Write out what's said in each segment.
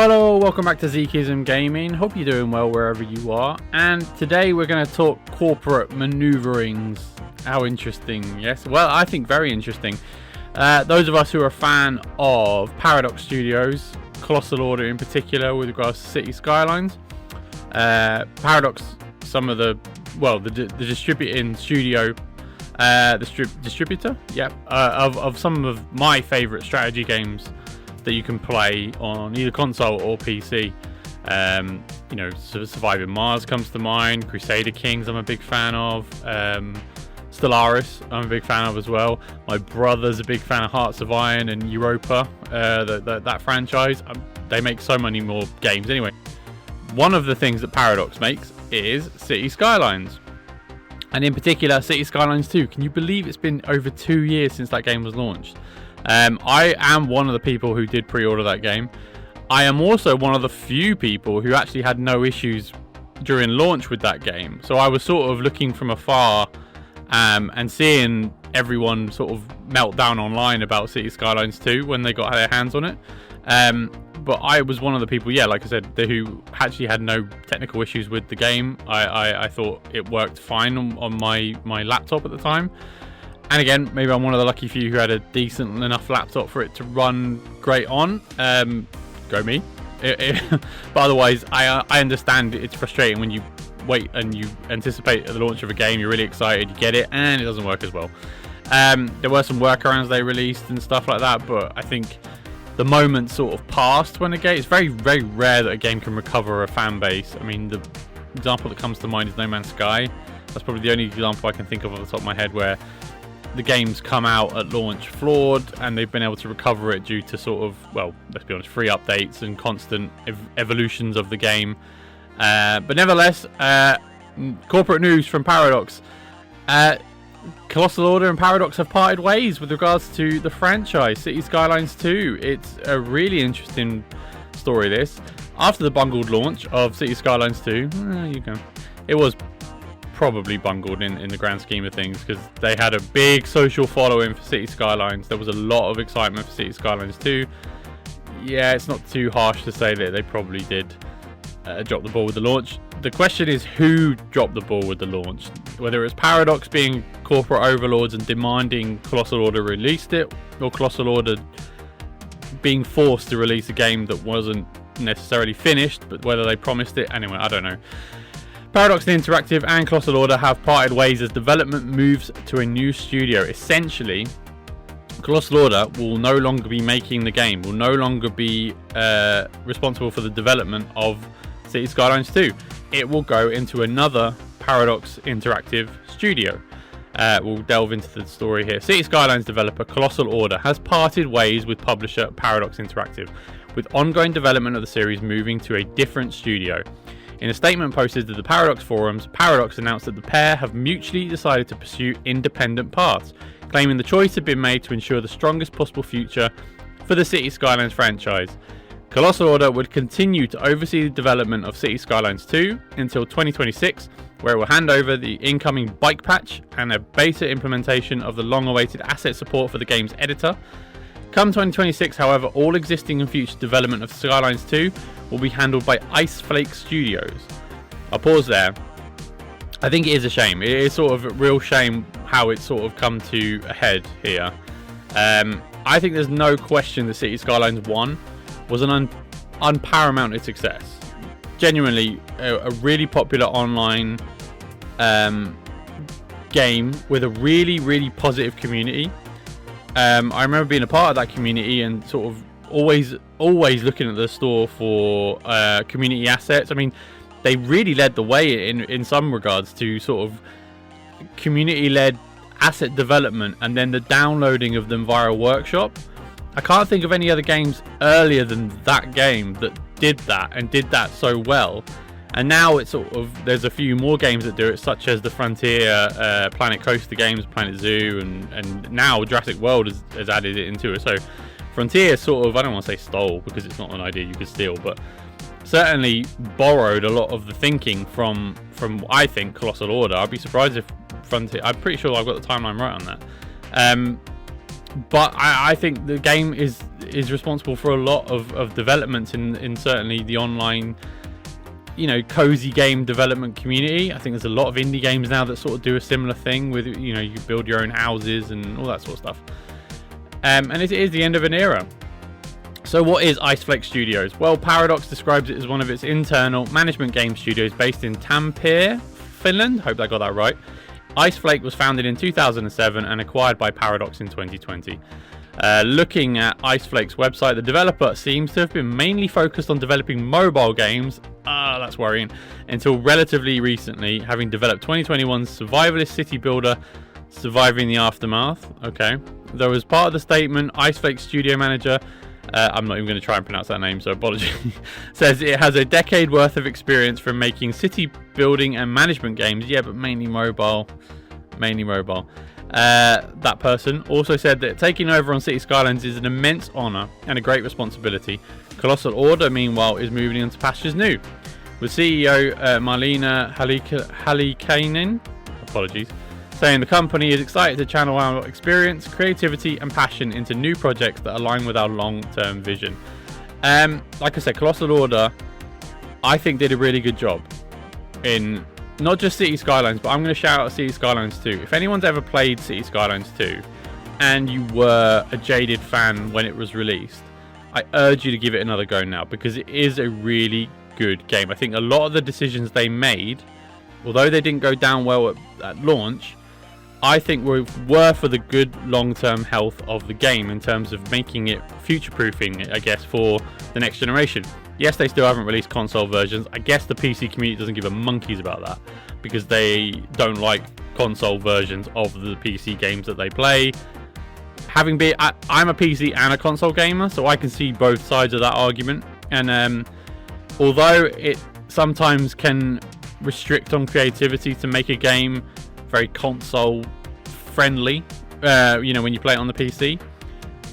Hello, welcome back to Zekism Gaming. Hope you're doing well wherever you are. And today we're going to talk corporate maneuverings. How interesting, yes? Well, I think very interesting. Those of us who are a fan of Paradox Studios, Colossal Order in particular with regards to Cities Skylines. Paradox, some of the distributing studio, distributor, of some of my favourite strategy games that you can play on either console or PC. Surviving Mars comes to mind. Crusader Kings I'm a big fan of. Stellaris I'm a big fan of as well. My brother's a big fan of Hearts of Iron and Europa, that franchise. They make so many more games. Anyway, one of the things that Paradox makes is Cities Skylines. And in particular, Cities Skylines 2. Can you believe it's been over 2 years since that game was launched? I am one of the people who did pre-order that game. I am also one of the few people who actually had no issues during launch with that game. So I was sort of looking from afar and seeing everyone sort of melt down online about Cities Skylines 2 when they got their hands on it. But I was one of the people, like I said, who actually had no technical issues with the game. I thought it worked fine on my laptop at the time. And again, maybe I'm one of the lucky few who had a decent enough laptop for it to run great on. Go me. But otherwise, I understand it's frustrating when you wait and you anticipate the launch of a game, you're really excited, you get it, and it doesn't work as well. There were some workarounds they released and stuff like that, but I think the moment sort of passed when it's very, very rare that a game can recover a fan base. I mean, the example that comes to mind is No Man's Sky. That's probably the only example I can think of off the top of my head where the game's come out at launch flawed and they've been able to recover it due to sort of, let's be honest, free updates and constant evolutions of the game. But nevertheless, corporate news from Paradox. Colossal Order and Paradox have parted ways with regards to the franchise, Cities Skylines 2. It's a really interesting story, this. After the bungled launch of Cities Skylines 2, it was probably bungled in the grand scheme of things because they had a big social following for Cities Skylines. There was a lot of excitement for Cities Skylines 2. Yeah, it's not too harsh to say that they probably did drop the ball with the launch. The question is who dropped the ball with the launch. Whether it's Paradox being corporate overlords and demanding Colossal Order released it, or Colossal Order being forced to release a game that wasn't necessarily finished, but whether they promised it. Anyway, I don't know. Paradox Interactive and Colossal Order have parted ways as development moves to a new studio. Essentially, Colossal Order will no longer be making the game, will no longer be responsible for the development of Cities Skylines 2. It will go into another Paradox Interactive studio. We'll delve into the story here. Cities Skylines developer Colossal Order has parted ways with publisher Paradox Interactive, with ongoing development of the series moving to a different studio. In a statement posted to the Paradox forums, Paradox announced that the pair have mutually decided to pursue independent paths, claiming the choice had been made to ensure the strongest possible future for the Cities Skylines franchise. Colossal Order would continue to oversee the development of Cities Skylines 2 until 2026, where it will hand over the incoming bike patch and a beta implementation of the long-awaited asset support for the game's editor. Come 2026, however, all existing and future development of Skylines 2 will be handled by Iceflake Studios. I'll pause there. I think it is a shame. It is sort of a real shame how it's sort of come to a head here. I think there's no question that Cities Skylines 1 was an unparamounted success. Genuinely, a really popular online game with a really, really positive community. I remember being a part of that community and sort of always looking at the store for community assets. I mean, they really led the way in some regards to sort of community-led asset development and then the downloading of them via a workshop. I can't think of any other games earlier than that game that did that and did that so well. And now it's sort of, there's a few more games that do it, such as the Frontier, Planet Coaster games, Planet Zoo, and now Jurassic World has added it into it. So Frontier sort of, I don't want to say stole because it's not an idea you could steal, but certainly borrowed a lot of the thinking from I think Colossal Order. I'd be surprised if Frontier, I'm pretty sure I've got the timeline right on that. But I think the game is responsible for a lot of developments in certainly the online, cozy game development community. I think there's a lot of indie games now that sort of do a similar thing with, you build your own houses and all that sort of stuff. And it is the end of an era. So what is Iceflake Studios? Well, Paradox describes it as one of its internal management game studios based in Tampere, Finland. Hope I got that right. Iceflake was founded in 2007 and acquired by Paradox in 2020. Looking at Iceflake's website, the developer seems to have been mainly focused on developing mobile games. That's worrying. Until relatively recently, having developed 2021's survivalist city builder, Surviving the Aftermath. Okay. Though as part of the statement, Iceflake studio manager, I'm not even going to try and pronounce that name, so apologies, says it has a decade worth of experience from making city building and management games. Yeah, but mainly mobile. That person also said that taking over on Cities Skylines is an immense honour and a great responsibility. Colossal Order, meanwhile, is moving into pastures new, with CEO Marlena Halikainen, apologies, saying the company is excited to channel our experience, creativity and passion into new projects that align with our long-term vision. Like I said, Colossal Order, I think, did a really good job in not just Cities Skylines, but I'm going to shout out Cities Skylines 2. If anyone's ever played Cities Skylines 2 and you were a jaded fan when it was released, I urge you to give it another go now, because it is a really good game. I think a lot of the decisions they made, although they didn't go down well at launch, I think were for the good long-term health of the game in terms of making it future-proofing, I guess, for the next generation. Yes, they still haven't released console versions. I guess the PC community doesn't give a monkeys about that, because they don't like console versions of the PC games that they play. I'm a PC and a console gamer, so I can see both sides of that argument. And although it sometimes can restrict on creativity to make a game very console friendly, when you play it on the PC,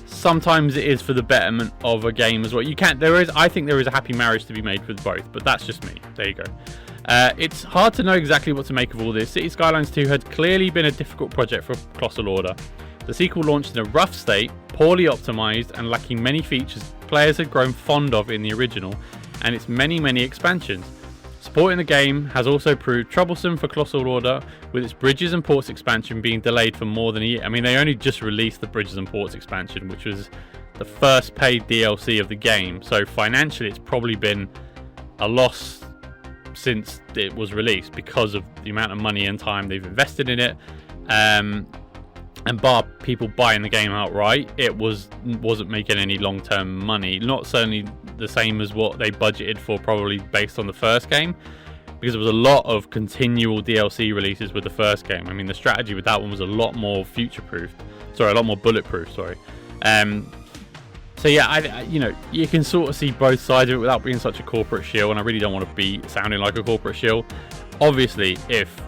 sometimes it is for the betterment of a game as well. I think there is a happy marriage to be made with both, but that's just me. There you go. It's hard to know exactly what to make of all this. Cities Skylines 2 had clearly been a difficult project for Colossal Order. The sequel launched in a rough state, poorly optimized and lacking many features players had grown fond of in the original and its many expansions. Supporting the game has also proved troublesome for Colossal Order, with its Bridges and Ports expansion being delayed for more than a year. I mean, they only just released the Bridges and Ports expansion, which was the first paid DLC of the game, so financially it's probably been a loss since it was released because of the amount of money and time they've invested in it. And bar people buying the game outright, it wasn't making any long-term money. Not certainly the same as what they budgeted for, probably based on the first game, because there was a lot of continual DLC releases with the first game. I mean, the strategy with that one was a lot more a lot more bulletproof. So yeah, you can sort of see both sides of it without being such a corporate shill, and I really don't want to be sounding like a corporate shill. Obviously, if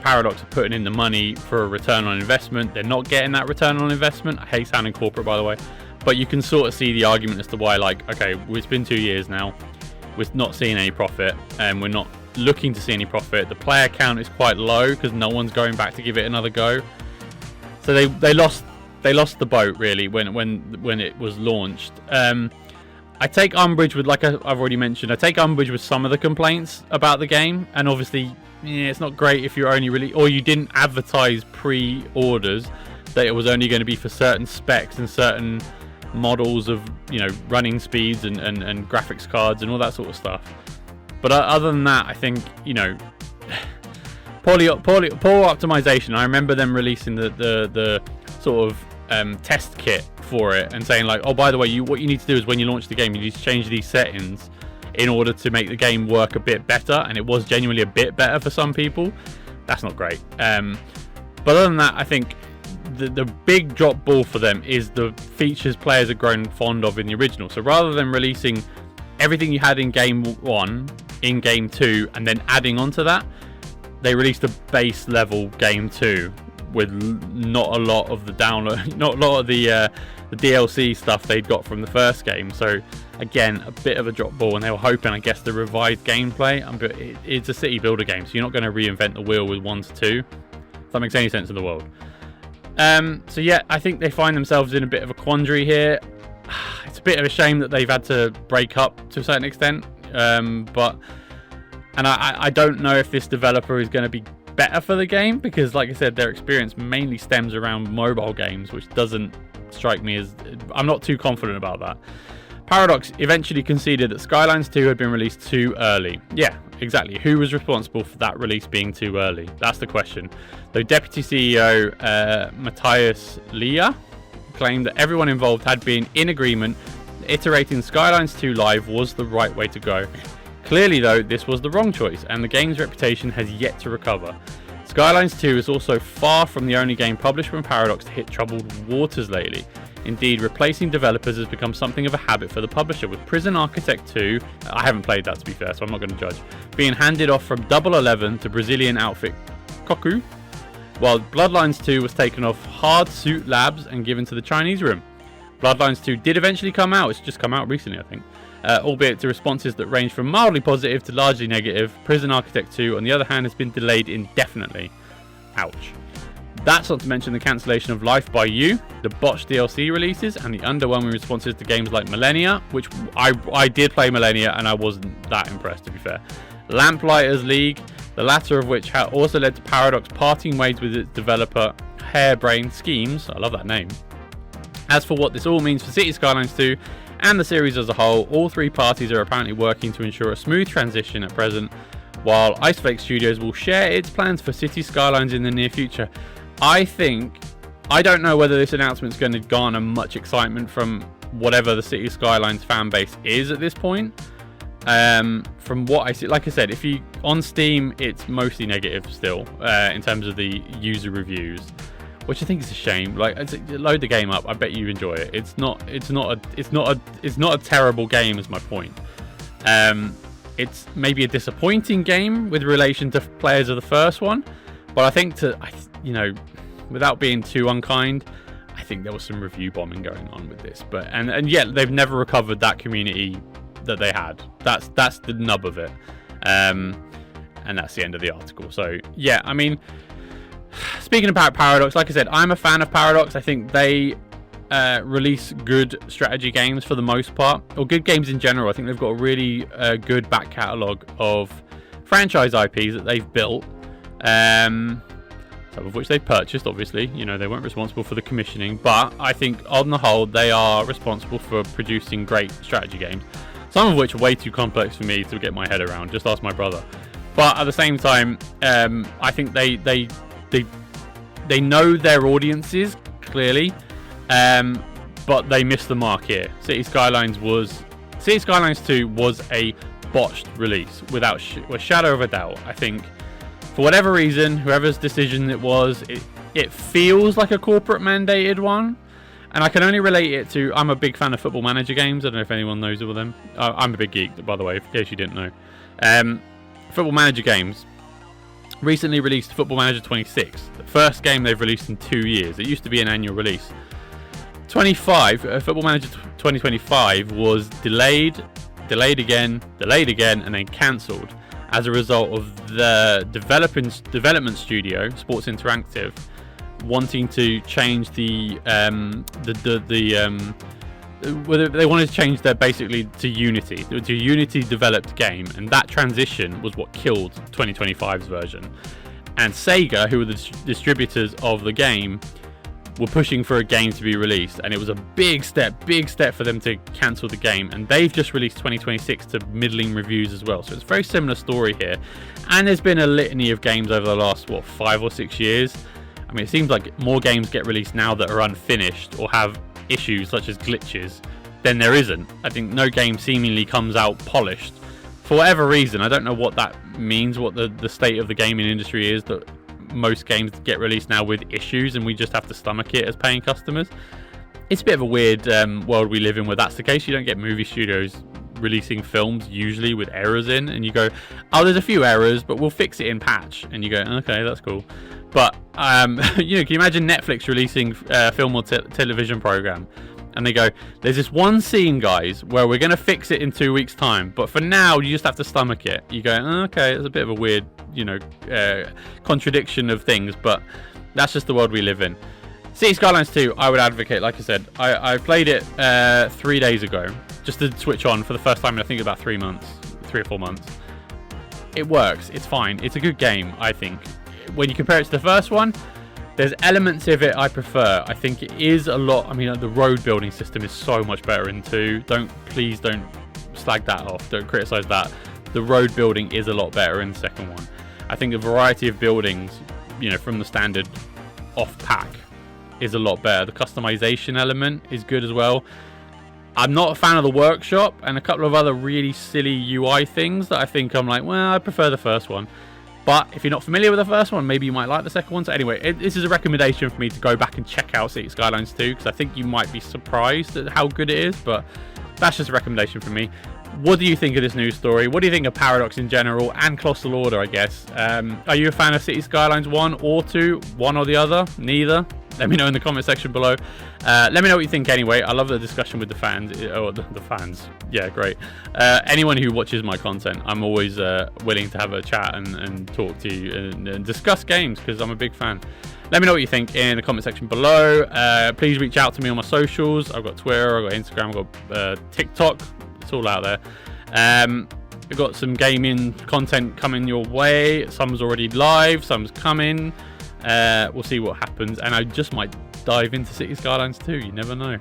Paradox are putting in the money for a return on investment, they're not getting that return on investment. I hate sounding corporate, by the way, but you can sort of see the argument as to why, okay, it's been 2 years now, we're not seeing any profit, and we're not looking to see any profit. The player count is quite low because no one's going back to give it another go. So they lost the boat, really, when it was launched. I take umbrage with, like I've already mentioned, with some of the complaints about the game, and obviously, it's not great if you're only or you didn't advertise pre-orders that it was only going to be for certain specs and certain models of, running speeds and graphics cards and all that sort of stuff. But other than that, I think, poor optimization. I remember them releasing the sort of test kit for it and saying, like, oh, by the way, what you need to do is when you launch the game, you need to change these settings in order to make the game work a bit better, and it was genuinely a bit better for some people. That's not great. But other than that, I think the big drop ball for them is the features players have grown fond of in the original. So rather than releasing everything you had in Game 1 in Game 2 and then adding on to that, they released a base level Game 2 with not a lot of the download, not a lot of the DLC stuff they'd got from the first game. So again, a bit of a drop ball, and they were hoping, I guess, the revised gameplay. It's a city builder game, so you're not going to reinvent the wheel with 1 to 2. If that makes any sense in the world. So yeah, I think they find themselves in a bit of a quandary here. It's a bit of a shame that they've had to break up to a certain extent. But I don't know if this developer is going to be better for the game, because like I said, their experience mainly stems around mobile games, which doesn't strike me as... I'm not too confident about that. Paradox eventually conceded that Skylines 2 had been released too early. Yeah, exactly. Who was responsible for that release being too early? That's the question. Though Deputy CEO Matthias Leah claimed that everyone involved had been in agreement that iterating Skylines 2 live was the right way to go. Clearly, though, this was the wrong choice, and the game's reputation has yet to recover. Skylines 2 is also far from the only game published from Paradox to hit troubled waters lately. Indeed, replacing developers has become something of a habit for the publisher, with Prison Architect 2, I haven't played that to be fair, so I'm not going to judge, being handed off from Double 11 to Brazilian outfit Koku, while Bloodlines 2 was taken off Hard Suit Labs and given to the Chinese room. Bloodlines 2 did eventually come out, it's just come out recently I think, albeit to responses that range from mildly positive to largely negative. Prison Architect 2, on the other hand, has been delayed indefinitely. Ouch. That's not to mention the cancellation of Life by You, the botched DLC releases, and the underwhelming responses to games like Millennia, which I did play Millennia and I wasn't that impressed to be fair. Lamplighters League, the latter of which also led to Paradox parting ways with its developer Harebrained Schemes, I love that name. As for what this all means for Cities Skylines 2 and the series as a whole, all three parties are apparently working to ensure a smooth transition at present, while Iceflake Studios will share its plans for Cities Skylines in the near future. I don't know whether this announcement is going to garner much excitement from whatever the Cities Skylines fan base is at this point. From what I see, like I said, if you on Steam, it's mostly negative still in terms of the user reviews, which I think is a shame. Like, load the game up, I bet you enjoy it. It's not a terrible game, is my point. It's maybe a disappointing game with relation to players of the first one, but I think without being too unkind, I think there was some review bombing going on with this. But and yet they've never recovered that community that they had. That's the nub of it. And that's the end of the article. So yeah, I mean, speaking about Paradox, like I said, I'm a fan of Paradox. I think they release good strategy games for the most part, or good games in general. I think they've got a really good back catalogue of franchise IPs that they've built. Some of which they've purchased, obviously. They weren't responsible for the commissioning, but I think on the whole they are responsible for producing great strategy games, some of which are way too complex for me to get my head around. Just ask my brother. But at the same time, I think they know their audiences clearly, but they missed the mark here. Cities Skylines 2 was a botched release without a shadow of a doubt. I think for whatever reason, whoever's decision it was, it feels like a corporate mandated one. And I can only relate it to, I'm a big fan of Football Manager games. I don't know if anyone knows of them. I'm a big geek, by the way, in case you didn't know. Football Manager games recently released Football Manager 26, the first game they've released in 2 years. It used to be an annual release. Football Manager 2025 was delayed again, and then cancelled as a result of the development studio, Sports Interactive, wanting to change they wanted to change their basically to Unity. It was a Unity developed game, and that transition was what killed 2025's version. And Sega, who were the distributors of the game, were pushing for a game to be released, and it was a big step for them to cancel the game, and they've just released 2026 to middling reviews as well. So it's a very similar story here, and there's been a litany of games over the last 5 or 6 years. I mean, it seems like more games get released now that are unfinished or have issues such as glitches than there isn't. I think no game seemingly comes out polished for whatever reason. I don't know what that means, what the state of the gaming industry is, that most games get released now with issues and we just have to stomach it as paying customers. It's a bit of a weird world we live in where that's the case. You don't get movie studios releasing films usually with errors in, and you go, oh, there's a few errors, but we'll fix it in patch, and you go, okay, that's cool. But can you imagine Netflix releasing a film or television program, and they go, there's this one scene, guys, where we're going to fix it in 2 weeks time, but for now you just have to stomach it. You go, okay, it's a bit of a weird contradiction of things, but that's just the world we live in. Cities Skylines 2, I would advocate, like I said. I played it 3 days ago, just to switch on for the first time in I think about 3 or 4 months. It works, it's fine, it's a good game, I think. When you compare it to the first one, there's elements of it I prefer. I think it is a lot, I mean, the road building system is so much better in 2. Please don't slag that off, don't criticize that. The road building is a lot better in the second one. I think the variety of buildings, you know, from the standard off pack is a lot better. The customization element is good as well. I'm not a fan of the workshop and a couple of other really silly UI things that I think I'm like, well, I prefer the first one. But if you're not familiar with the first one, maybe you might like the second one. So anyway, this is a recommendation for me to go back and check out Cities Skylines 2, because I think you might be surprised at how good it is, but that's just a recommendation for me. What do you think of this news story? What do you think of Paradox in general and Colossal Order, I guess? Are you a fan of Cities Skylines 1 or 2? One or the other? Neither? Let me know in the comment section below. Let me know what you think anyway. I love the discussion with the fans. Oh, the fans. Yeah, great. Anyone who watches my content, I'm always willing to have a chat and talk to you and discuss games, because I'm a big fan. Let me know what you think in the comment section below. Please reach out to me on my socials. I've got Twitter, I've got Instagram, I've got TikTok. It's all out there. I've got some gaming content coming your way. Some's already live, some's coming. We'll see what happens, and I just might dive into Cities Skylines 2, you never know.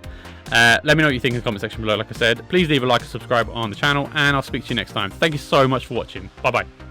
Let me know what you think in the comment section below. Like I said, please leave a like and subscribe on the channel, and I'll speak to you next time. Thank you so much for watching. Bye bye.